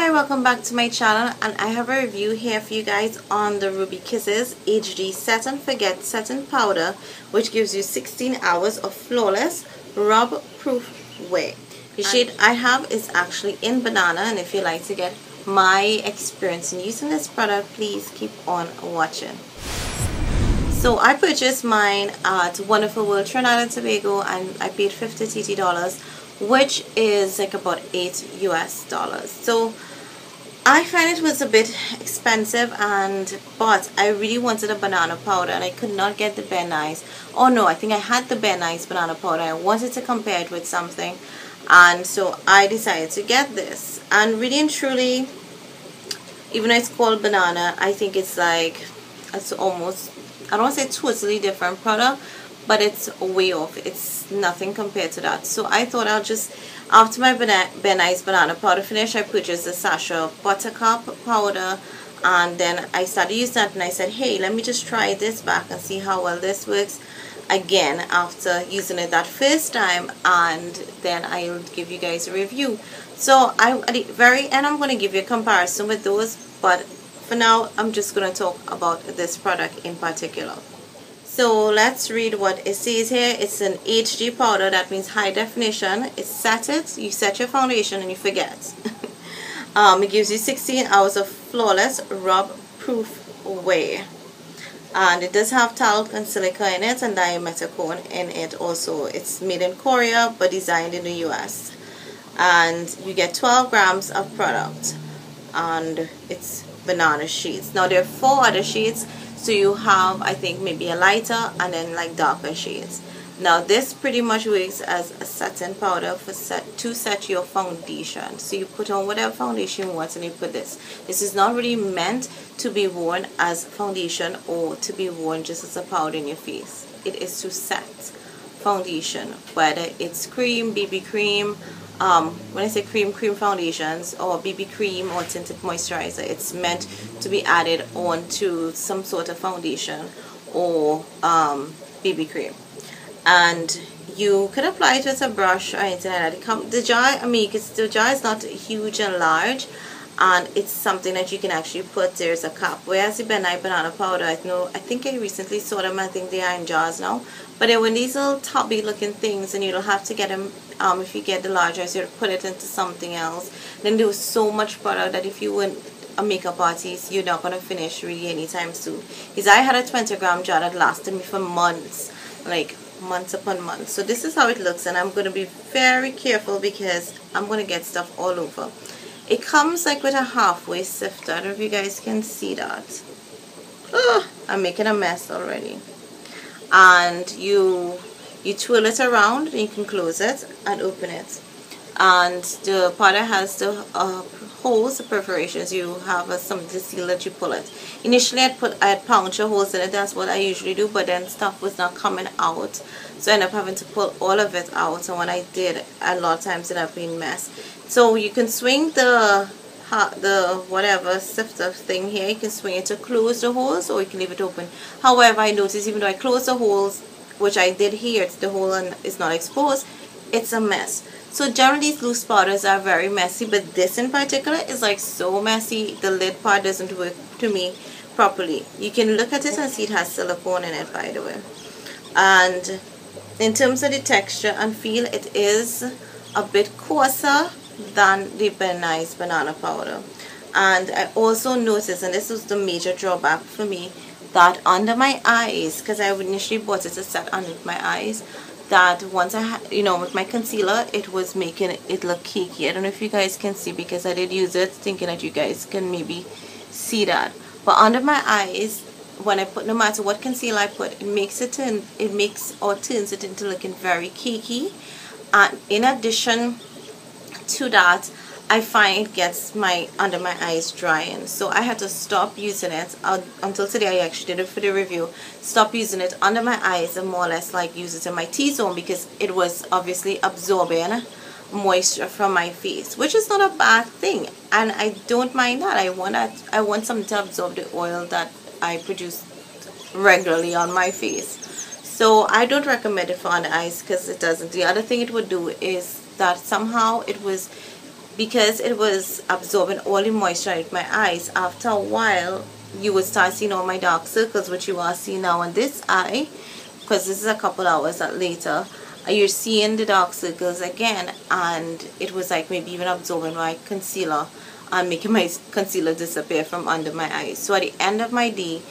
Hi, welcome back to my channel, and I have a review here for you guys on the Ruby Kisses HD Set and Forget Setting Powder, which gives you 16 hours of flawless rub proof wear. The shade I have is actually in Banana, and if you like to get my experience in using this product, please keep on watching. So I purchased mine at Wonderful World Trinidad and Tobago, and I paid $50 TT, which is like about $8 US. So I find it was a bit expensive, but I really wanted a banana powder and I could not get the Ben Nice. Oh no, I think I had the Ben Nice banana powder. I wanted to compare it with something, and so I decided to get this. And really and truly, even though it's called banana, I think it's almost, I don't want to say totally different product, but it's way off. It's nothing compared to that. So I thought I'll just, after my Ben Nice banana powder finish, I purchased the sachet of buttercup powder, and then I started using that, and I said, hey, let me just try this back and see how well this works again after using it that first time, and then I'll give you guys a review. So at the very end, I'm going to give you a comparison with those, but for now I'm just going to talk about this product in particular. So let's read what it says here. It's an HD powder, that means high definition. You set your foundation and you forget. It gives you 16 hours of flawless rub proof wear, and it does have talc and silica in it and dimethicone in it also. It's made in Korea but designed in the US, and you get 12 grams of product, and it's banana shades. Now there are 4 other shades, so you have, I think, maybe a lighter and then like darker shades. Now this pretty much works as a setting powder to set your foundation. So you put on whatever foundation you want and you put this. This is not really meant to be worn as foundation or to be worn just as a powder in your face. It is to set foundation, whether it's cream, BB cream, when I say cream foundations, or BB cream or tinted moisturizer. It's meant to be added on to some sort of foundation or BB cream, and you could apply it with a brush or anything like that. The jar is not huge and large, and it's something that you can actually put. There's a cap, whereas the Ben Nice banana powder, I think I recently saw them. I think they are in jars now, but they were these little tubby looking things, and you'll have to get them, if you get the larger, so you'll put it into something else. Then there was so much product that if you weren't a makeup artist, you're not going to finish really anytime soon, because I had a 20-gram jar that lasted me for months, like months upon months. So this is how it looks, and I'm going to be very careful because I'm going to get stuff all over. It comes like with a halfway sifter. I don't know if you guys can see that. Oh, I'm making a mess already. And you twirl it around, and you can close it and open it. And the powder has the holes, the perforations. You have something to seal that you pull it. Initially I had puncture holes in it. That's what I usually do, but then stuff was not coming out, so I ended up having to pull all of it out, and when I did, a lot of times it ended up being a mess. So you can swing the whatever sifter thing here. You can swing it to close the holes, or you can leave it open. However, I noticed even though I closed the holes, which I did here, the hole is not exposed, it's a mess. So generally these loose powders are very messy, but this in particular is like so messy. The lid part doesn't work to me properly. You can look at it and see it has silicone in it, by the way. And in terms of the texture and feel, it is a bit coarser than the Ben Nice banana powder. And I also noticed, and this was the major drawback for me, that under my eyes, because I initially bought it to set under my eyes, that once I had, with my concealer, it was making it look cakey. I don't know if you guys can see, because I did use it thinking that you guys can maybe see that. But under my eyes, when I put, no matter what concealer I put, turns it into looking very cakey. And in addition to that, I find it gets under my eyes drying, so I had to stop using it until today. I actually did it for the review. Stop using it under my eyes and more or less like use it in my T-zone, because it was obviously absorbing moisture from my face, which is not a bad thing, and I don't mind that. I want something to absorb the oil that I produce regularly on my face. So I don't recommend it for under eyes, because it doesn't. The other thing it would do is that somehow it was because it was absorbing all the moisture out of my eyes, after a while you would start seeing all my dark circles, which you are seeing now on this eye, because this is a couple hours later. You're seeing the dark circles again, and it was like maybe even absorbing my concealer and making my concealer disappear from under my eyes. So at the end of my day,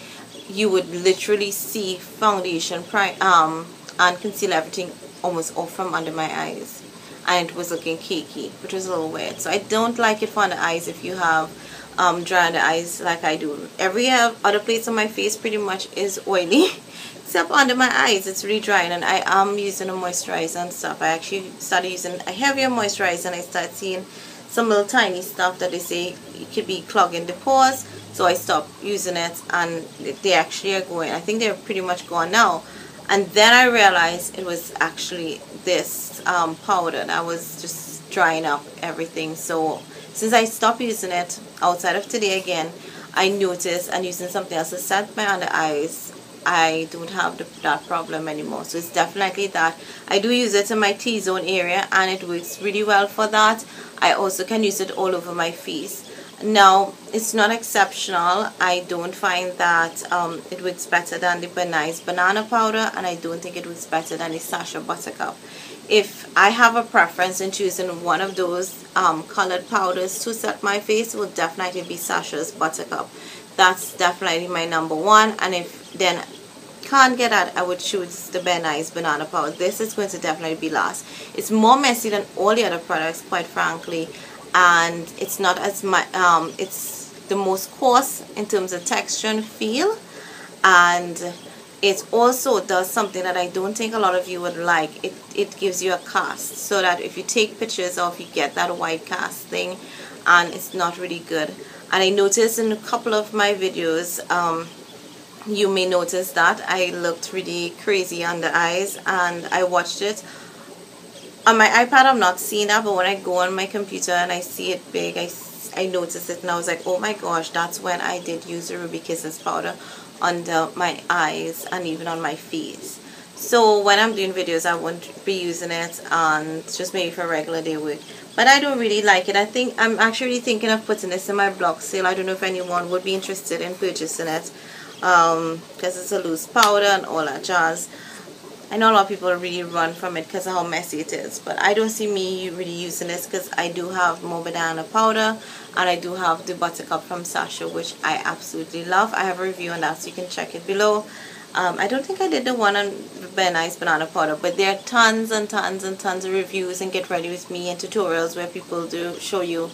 you would literally see foundation, and concealer, everything almost off from under my eyes, and it was looking cakey, which was a little weird. So I don't like it for under eyes if you have dry under eyes like I do. Every other place on my face pretty much is oily except under my eyes. It's really dry, and I am using a moisturizer and stuff. I actually started using a heavier moisturizer, and I started seeing some little tiny stuff that they say it could be clogging the pores, so I stopped using it, and they actually are going. I think they're pretty much gone now. And then I realized it was actually this powder that was just drying up everything. So since I stopped using it outside of today again, I noticed, and using something else to set my under eyes, I don't have that problem anymore. So it's definitely that. I do use it in my T-zone area, and it works really well for that. I also can use it all over my face. Now, it's not exceptional. I don't find that it works better than the Nice banana powder, and I don't think it works better than the Sasha Buttercup. If I have a preference in choosing one of those colored powders to set my face, it will definitely be Sasha's Buttercup. That's definitely my number one. And if then can't get that, I would choose the Nice banana powder. This is going to definitely be last. It's more messy than all the other products, quite frankly, and it's not as much. It's the most coarse in terms of texture and feel, and it also does something that I don't think a lot of you would like. It gives you a cast, so that if you take pictures of, you get that white cast thing, and it's not really good. And I noticed in a couple of my videos, you may notice that I looked really crazy on the eyes, and I watched it on my iPad. I'm not seeing that, but when I go on my computer and I see it big, I noticed it, and I was like, oh my gosh, that's when I did use the Ruby Kisses powder under my eyes and even on my face. So when I'm doing videos, I won't be using it, and just maybe for regular day work. But I don't really like it. I think I'm actually thinking of putting this in my block sale. I don't know if anyone would be interested in purchasing it, because it's a loose powder and all that jazz. I know a lot of people really run from it because of how messy it is, but I don't see me really using this, because I do have more banana powder, and I do have the Buttercup from Sasha, which I absolutely love. I have a review on that, so you can check it below. I don't think I did the one on Nice banana powder, but there are tons and tons and tons of reviews and get ready with me and tutorials where people do show you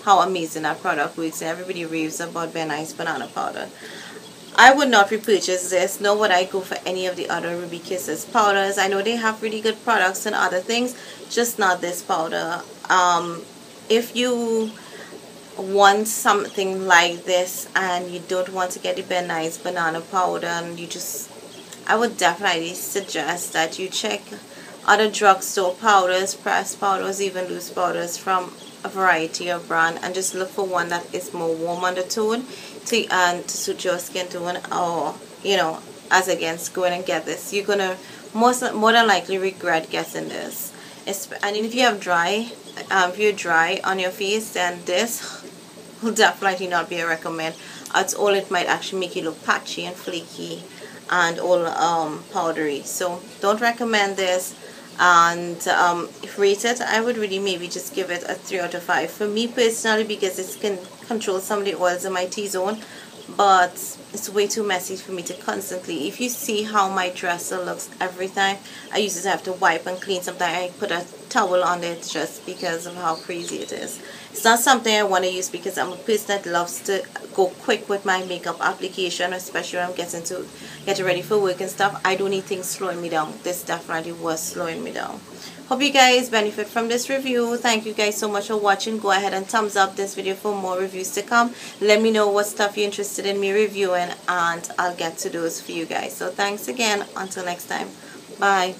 how amazing that product works, and everybody raves about Nice banana powder. I would not repurchase this, nor would I go for any of the other Ruby Kisses powders. I know they have really good products and other things, just not this powder. If you want something like this and you don't want to get the Nice banana powder, and I would definitely suggest that you check other drugstore powders, pressed powders, even loose powders from a variety of brand, and just look for one that is more warm undertone to suit your skin tone, or as against going and get this. You're gonna more than likely regret getting this. And if you have if you're dry on your face, then this will definitely not be a recommend. At all, it might actually make you look patchy and flaky and all powdery. So don't recommend this. And if rated, I would really maybe just give it a 3 out of 5 for me personally, because it can control some of the oils in my T-zone, but it's way too messy for me to constantly. If you see how my dresser looks every time I use it, I have to wipe and clean. Sometimes I put a towel on it just because of how crazy it is. It's not something I want to use, because I'm a person that loves to go quick with my makeup application, especially when I'm getting ready for work and stuff. I don't need things slowing me down. This definitely was slowing me down. Hope you guys benefit from this review. Thank you guys so much for watching. Go ahead and thumbs up this video for more reviews to come. Let me know what stuff you're interested in me reviewing, and I'll get to those for you guys. So thanks again. Until next time. Bye.